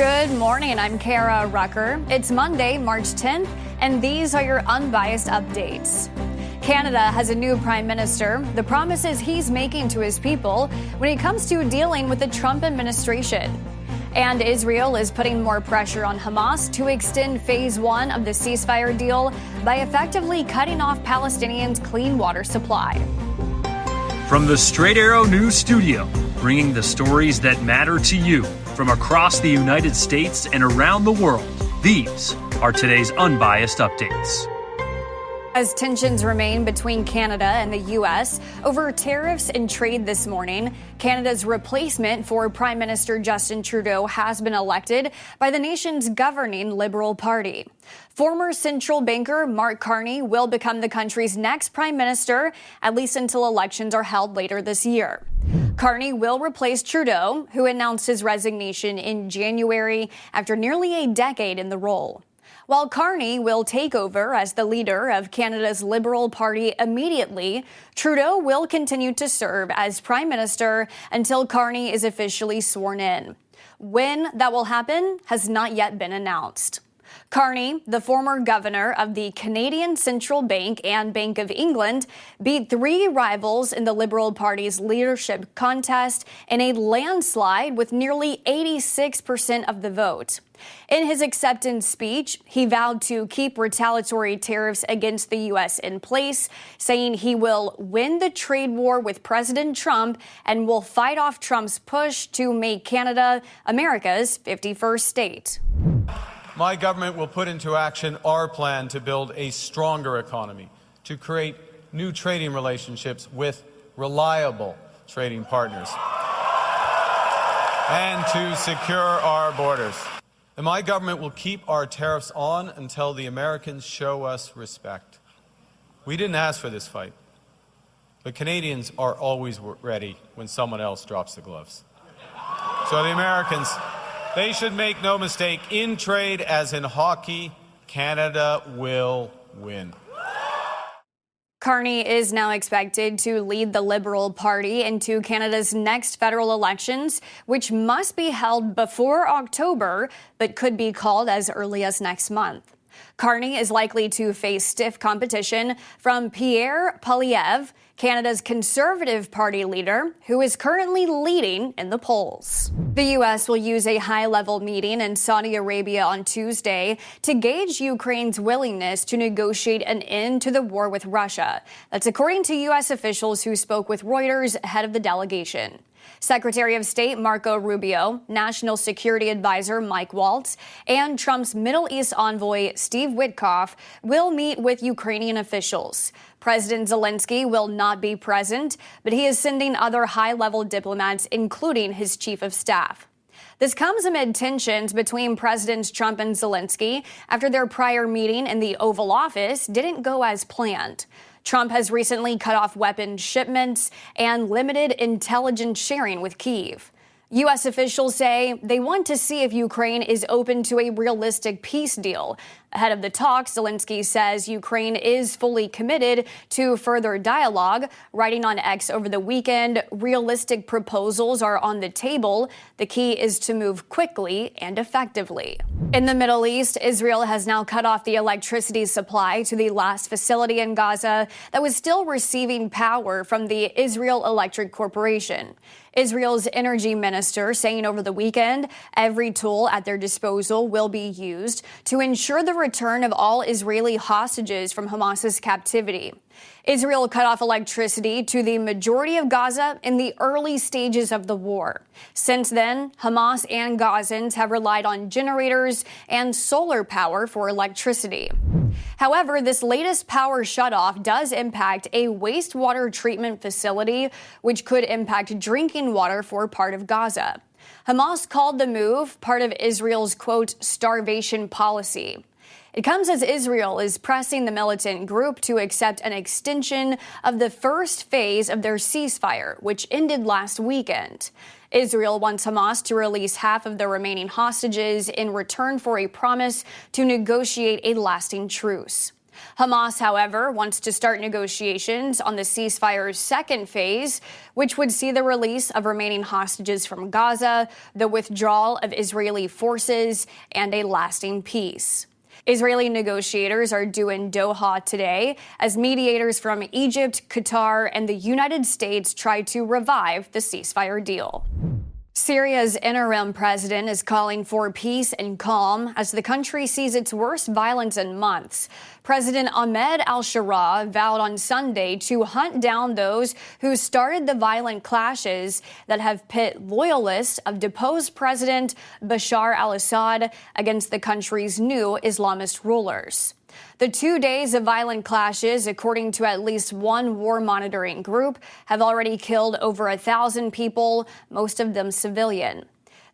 Good morning, I'm Kara Rucker. It's Monday, March 10th, and these are your Unbiased Updates. Canada has a new prime minister. The promises he's making to his people when it comes to dealing with the Trump administration. And Israel is putting more pressure on Hamas to extend phase one of the ceasefire deal by effectively cutting off Palestinians' clean water supply. From the Straight Arrow News Studio, bringing the stories that matter to you from across the United States and around the world, these are today's Unbiased Updates. As tensions remain between Canada and the U.S. over tariffs and trade this morning, Canada's replacement for Prime Minister Justin Trudeau has been elected by the nation's governing Liberal Party. Former central banker Mark Carney will become the country's next prime minister, at least until elections are held later this year. Carney will replace Trudeau, who announced his resignation in January after nearly a decade in the role. While Carney will take over as the leader of Canada's Liberal Party immediately, Trudeau will continue to serve as Prime Minister until Carney is officially sworn in. When that will happen has not yet been announced. Carney, the former governor of the Canadian Central Bank and Bank of England, beat three rivals in the Liberal Party's leadership contest in a landslide with nearly 86% of the vote. In his acceptance speech, he vowed to keep retaliatory tariffs against the U.S. in place, saying he will win the trade war with President Trump and will fight off Trump's push to make Canada America's 51st state. My government will put into action our plan to build a stronger economy, to create new trading relationships with reliable trading partners, and to secure our borders. And my government will keep our tariffs on until the Americans show us respect. We didn't ask for this fight, but Canadians are always ready when someone else drops the gloves. So the Americans, they should make no mistake, in trade as in hockey, Canada will win. Carney is now expected to lead the Liberal Party into Canada's next federal elections, which must be held before October, but could be called as early as next month. Carney is likely to face stiff competition from Pierre Poilievre, Canada's Conservative Party leader, who is currently leading in the polls. The U.S. will use a high-level meeting in Saudi Arabia on Tuesday to gauge Ukraine's willingness to negotiate an end to the war with Russia. That's according to U.S. officials who spoke with Reuters ahead of the delegation. Secretary of State Marco Rubio, National Security Advisor Mike Waltz, and Trump's Middle East envoy Steve Witkoff will meet with Ukrainian officials. President Zelensky will not be present, but he is sending other high-level diplomats, including his chief of staff. This comes amid tensions between Presidents Trump and Zelensky after their prior meeting in the Oval Office didn't go as planned. Trump has recently cut off weapons shipments and limited intelligence sharing with Kyiv. U.S. officials say they want to see if Ukraine is open to a realistic peace deal. Ahead of the talks, Zelensky says Ukraine is fully committed to further dialogue. Writing on X over the weekend, realistic proposals are on the table. The key is to move quickly and effectively. In the Middle East, Israel has now cut off the electricity supply to the last facility in Gaza that was still receiving power from the Israel Electric Corporation. Israel's energy minister saying over the weekend every tool at their disposal will be used to ensure the return of all Israeli hostages from Hamas's captivity. Israel cut off electricity to the majority of Gaza in the early stages of the war. Since then, Hamas and Gazans have relied on generators and solar power for electricity. However, this latest power shutoff does impact a wastewater treatment facility, which could impact drinking water for part of Gaza. Hamas called the move part of Israel's, quote, starvation policy. It comes as Israel is pressing the militant group to accept an extension of the first phase of their ceasefire, which ended last weekend. Israel wants Hamas to release half of the remaining hostages in return for a promise to negotiate a lasting truce. Hamas, however, wants to start negotiations on the ceasefire's second phase, which would see the release of remaining hostages from Gaza, the withdrawal of Israeli forces, and a lasting peace. Israeli negotiators are due in Doha today as mediators from Egypt, Qatar, and the United States try to revive the ceasefire deal. Syria's interim president is calling for peace and calm as the country sees its worst violence in months. President Ahmed al-Shara vowed on Sunday to hunt down those who started the violent clashes that have pit loyalists of deposed President Bashar al-Assad against the country's new Islamist rulers. The 2 days of violent clashes, according to at least one war monitoring group, have already killed over 1,000 people, most of them civilian.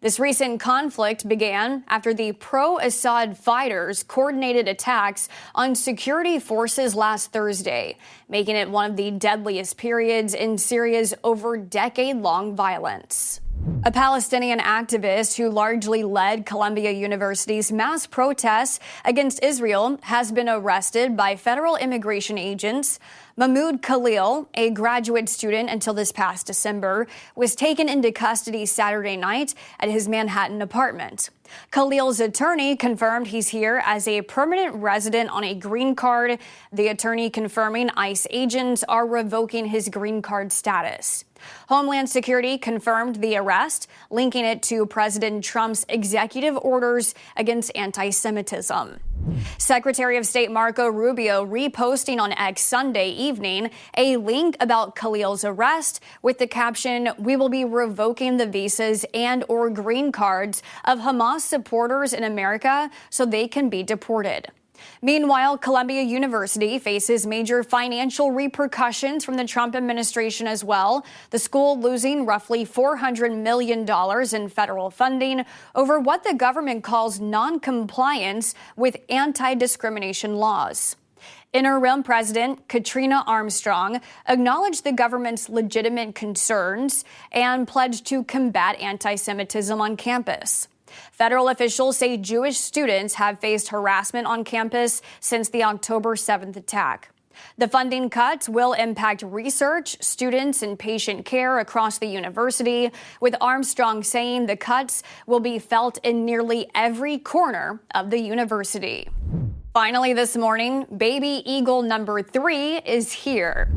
This recent conflict began after the pro-Assad fighters coordinated attacks on security forces last Thursday, making it one of the deadliest periods in Syria's over decade-long violence. A Palestinian activist who largely led Columbia University's mass protests against Israel has been arrested by federal immigration agents. Mahmoud Khalil, a graduate student until this past December, was taken into custody Saturday night at his Manhattan apartment. Khalil's attorney confirmed he's here as a permanent resident on a green card. The attorney confirming ICE agents are revoking his green card status. Homeland Security confirmed the arrest, linking it to President Trump's executive orders against anti-Semitism. Secretary of State Marco Rubio reposting on X Sunday evening a link about Khalil's arrest with the caption, "We will be revoking the visas and or green cards of Hamas supporters in America so they can be deported." Meanwhile, Columbia University faces major financial repercussions from the Trump administration as well, the school losing roughly $400 million in federal funding over what the government calls non-compliance with anti-discrimination laws. Interim President Katrina Armstrong acknowledged the government's legitimate concerns and pledged to combat anti-Semitism on campus. Federal officials say Jewish students have faced harassment on campus since the October 7th attack. The funding cuts will impact research, students, and patient care across the university, with Armstrong saying the cuts will be felt in nearly every corner of the university. Finally this morning, baby eagle number 3 is here.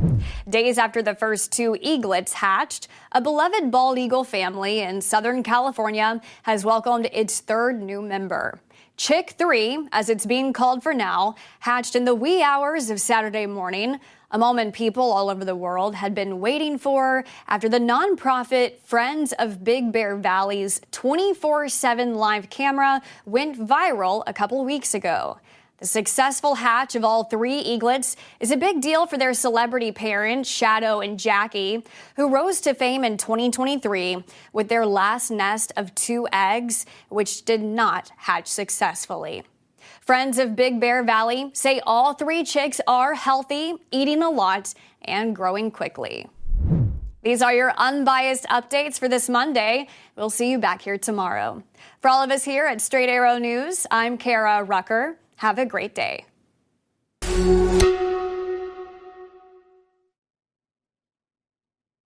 Days after the first 2 eaglets hatched, a beloved bald eagle family in Southern California has welcomed its 3rd new member. Chick 3, as it's being called for now, hatched in the wee hours of Saturday morning, a moment people all over the world had been waiting for after the nonprofit Friends of Big Bear Valley's 24/7 live camera went viral a couple weeks ago. The successful hatch of all 3 eaglets is a big deal for their celebrity parents, Shadow and Jackie, who rose to fame in 2023 with their last nest of 2 eggs, which did not hatch successfully. Friends of Big Bear Valley say all 3 chicks are healthy, eating a lot, and growing quickly. These are your unbiased updates for this Monday. We'll see you back here tomorrow. For all of us here at Straight Arrow News, I'm Kara Rucker. Have a great day.